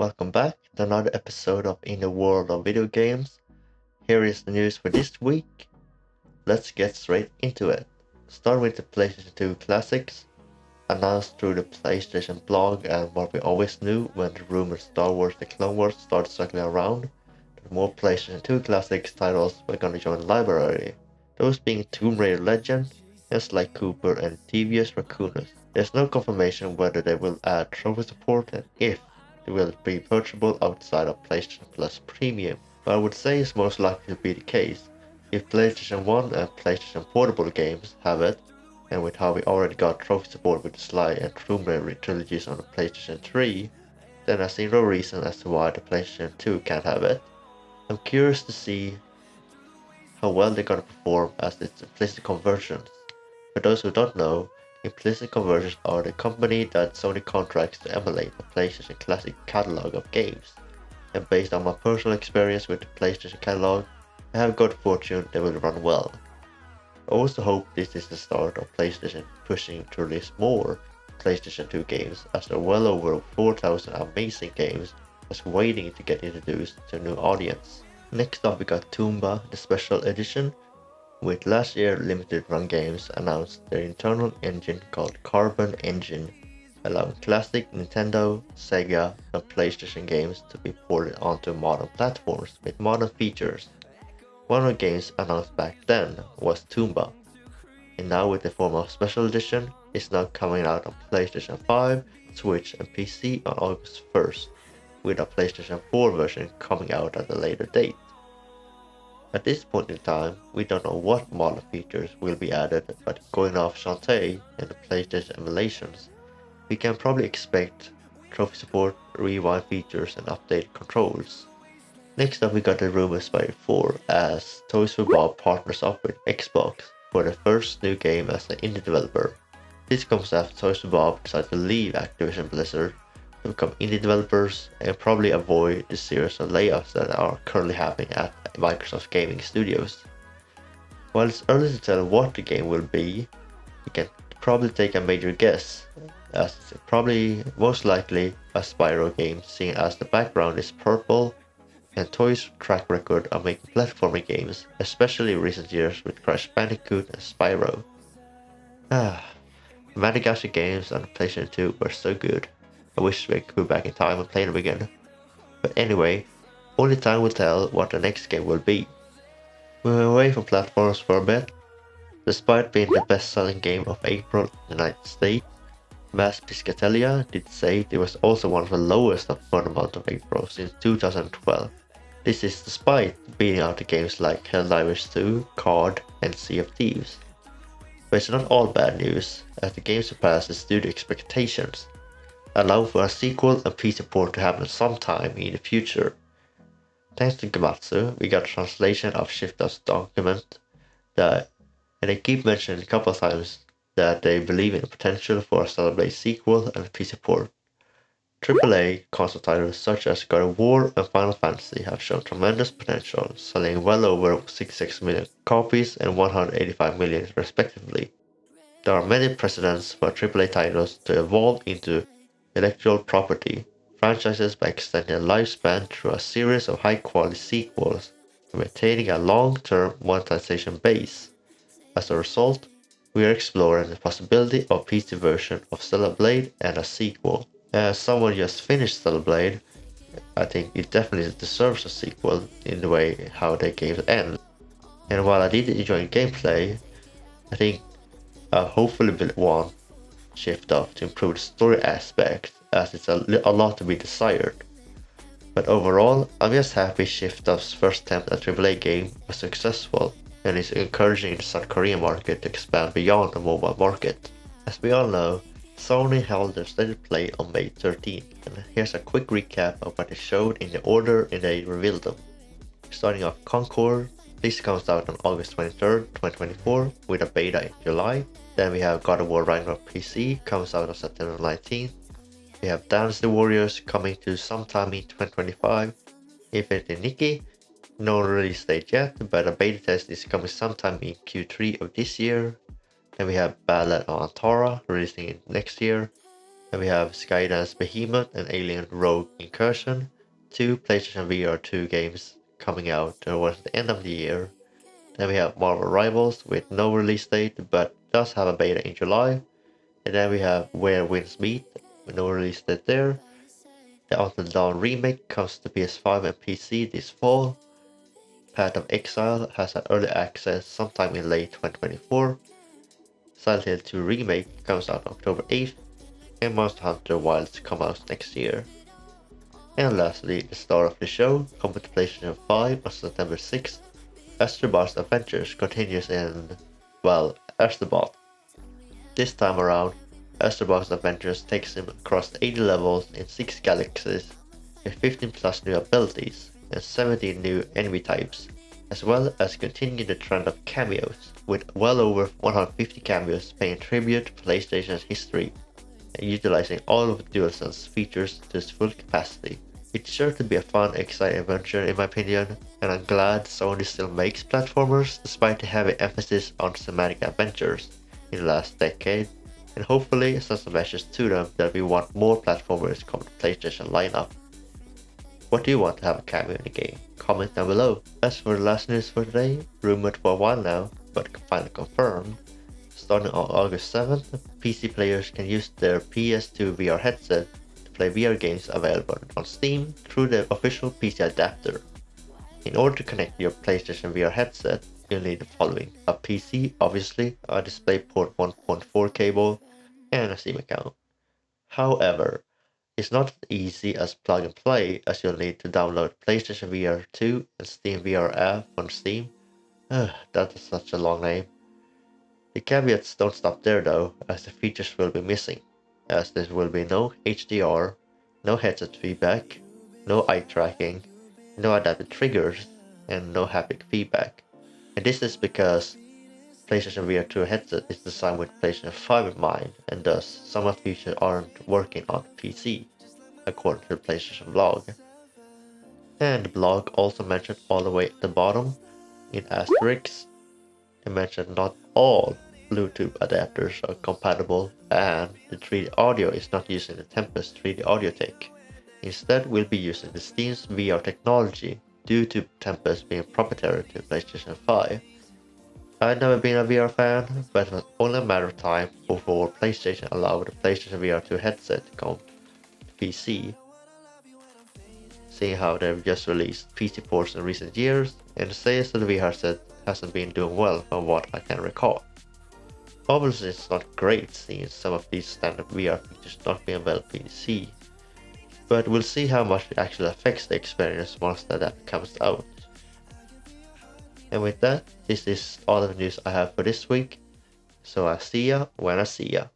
welcome back to another episode of In the World of Video Games. Here is the news for this week. Let's get straight into it. Start with the PlayStation 2 Classics, announced through the PlayStation blog, and what we always knew when the rumored Star Wars The Clone Wars started circling around, that more PlayStation 2 Classics titles were gonna join the library. Those being Tomb Raider Legend, Just Like Cooper, and Devious Raccoonus. There's no confirmation whether they will add trophy support and if they will be purchasable outside of PlayStation Plus Premium, but I would say it's most likely to be the case. If PlayStation 1 and PlayStation Portable games have it, and with how we already got trophy support with the Sly and Tomb Raider trilogies on the PlayStation 3, then I see no reason as to why the PlayStation 2 can't have it. I'm curious to see how well they're gonna perform as its implicit conversions. For those who don't know, implicit conversions are the company that Sony contracts to emulate the PlayStation Classic catalog of games, and based on my personal experience with the PlayStation catalog, I have good fortune they will run well. I also hope this is the start of PlayStation pushing to release more PlayStation 2 games, as there are well over 4,000 amazing games just waiting to get introduced to a new audience. Next up we got Tomba, the special edition, with last year limited run games announced their internal engine called Carbon Engine, allowing classic Nintendo, Sega, and PlayStation games to be ported onto modern platforms with modern features. One of the games announced back then was Tomba, and now with the form of special edition, it's now coming out on PlayStation 5, Switch, and PC on August 1st, with a PlayStation 4 version coming out at a later date. At this point in time, we don't know what modern features will be added, but going off Shantae and the PlayStation emulations, we can probably expect trophy support, rewind features, and updated controls. Next up we got the rumored Spyro 4, as Toys for Bob partners up with Xbox for the first new game as an indie developer. This comes after Toys for Bob decided to leave Activision Blizzard to become indie developers and probably avoid the series of layoffs that are currently happening at Microsoft Gaming Studios. While it's early to tell what the game will be, we can probably take a major guess, as it's probably most likely a Spyro game, seeing as the background is purple and Toys' track record of making platforming games, especially in recent years with Crash Bandicoot and Spyro. Madagascar games on the PlayStation 2 were so good. I wish we could go back in time and play them again. But anyway, only time will tell what the next game will be. Moving away from platforms for a bit, despite being the best-selling game of April in the United States, Mass Piscatelia did say it was also one of the lowest for the month of April since 2012. This is despite beating out the games like Helldivers 2, COD, and Sea of Thieves. But it's not all bad news, as the game surpasses studio expectations, allow for a sequel and PC port to happen sometime in the future. Thanks to Gamatsu, we got a translation of Shiftup's document, and they keep mentioning a couple of times that they believe in the potential for a Celebrate sequel and a PC port. AAA console titles such as God of War and Final Fantasy have shown tremendous potential, selling well over 66 million copies and 185 million respectively. There are many precedents for AAA titles to evolve into intellectual property franchises by extending their lifespan through a series of high-quality sequels and maintaining a long-term monetization base. As a result, we are exploring the possibility of a PC version of Stellar Blade and a sequel. As someone just finished Stellar Blade, I think it definitely deserves a sequel in the way how the games end. And while I did enjoy gameplay, I think I hopefully will want Shift Up to improve the story aspect, as it's a lot to be desired. But overall, I'm just happy Shift Up's first attempt at AAA game was successful, and is encouraging the South Korean market to expand beyond the mobile market. As we all know, Sony held their State of Play on May 13th, and here's a quick recap of what they showed in the order and they revealed them. Starting off Concord, this comes out on August 23rd, 2024, with a beta in July. Then we have God of War Ragnarok PC, comes out on September 19th. We have Dance the Warriors coming to sometime in 2025. Infinity Nikki, no release date yet, but a beta test is coming sometime in Q3 of this year. Then we have Ballad of Antara releasing next year. Then we have Skydance Behemoth and Alien Rogue Incursion, two PlayStation VR 2 games coming out towards the end of the year. Then we have Marvel Rivals with no release date but does have a beta in July. And then we have Where Winds Meet with no release date there. The Until Dawn remake comes to PS5 and PC this fall. Path of Exile has an early access sometime in late 2024. Silent Hill 2 remake comes out October 8th. And Monster Hunter Wilds come out next year. And lastly, the star of the show, coming to PlayStation 5 on September 6th, Astro Bot's Adventures continues in, well, Astro Bot. This time around, Astro Bot's Adventures takes him across 80 levels in 6 galaxies, with 15 plus new abilities and 17 new enemy types, as well as continuing the trend of cameos, with well over 150 cameos paying tribute to PlayStation's history and utilizing all of DualSense features to its full capacity. It's sure to be a fun, exciting adventure in my opinion, and I'm glad Sony still makes platformers despite the heavy emphasis on cinematic adventures in the last decade, and hopefully send some messages to them that we want more platformers coming to PlayStation lineup. What do you want to have a cameo in the game? Comment down below. As for the last news for today, rumored for a while now, but finally confirmed, starting on August 7th, PC players can use their PS2 VR headset to play VR games available on Steam through the official PC adapter. In order to connect your PlayStation VR headset, you'll need the following: a PC, obviously, a DisplayPort 1.4 cable, and a Steam account. However, it's not as easy as plug and play, as you'll need to download PlayStation VR 2 and Steam VR app on Steam. That is such a long name. The caveats don't stop there though, as the features will be missing, as there will be no HDR, no headset feedback, no eye tracking, no adaptive triggers, and no haptic feedback. And this is because PlayStation VR 2 headset is designed with PlayStation 5 in mind, and thus some of the features aren't working on PC, according to the PlayStation blog. And the blog also mentioned all the way at the bottom, in asterisks, they mentioned not all Bluetooth adapters are compatible, and the 3D audio is not using the Tempest 3D audio tech. Instead, we'll be using the Steam's VR technology due to Tempest being proprietary to PlayStation 5. I've never been a VR fan, but it was only a matter of time before PlayStation allowed the PlayStation VR 2 headset to come to PC. Seeing how they've just released PC ports in recent years, and the sales of the VR headset hasn't been doing well from what I can recall. Obviously it's not great seeing some of these standard VR features not being available on PC, but we'll see how much it actually affects the experience once that app comes out. And with that, this is all of the news I have for this week, so I'll see ya when I see ya.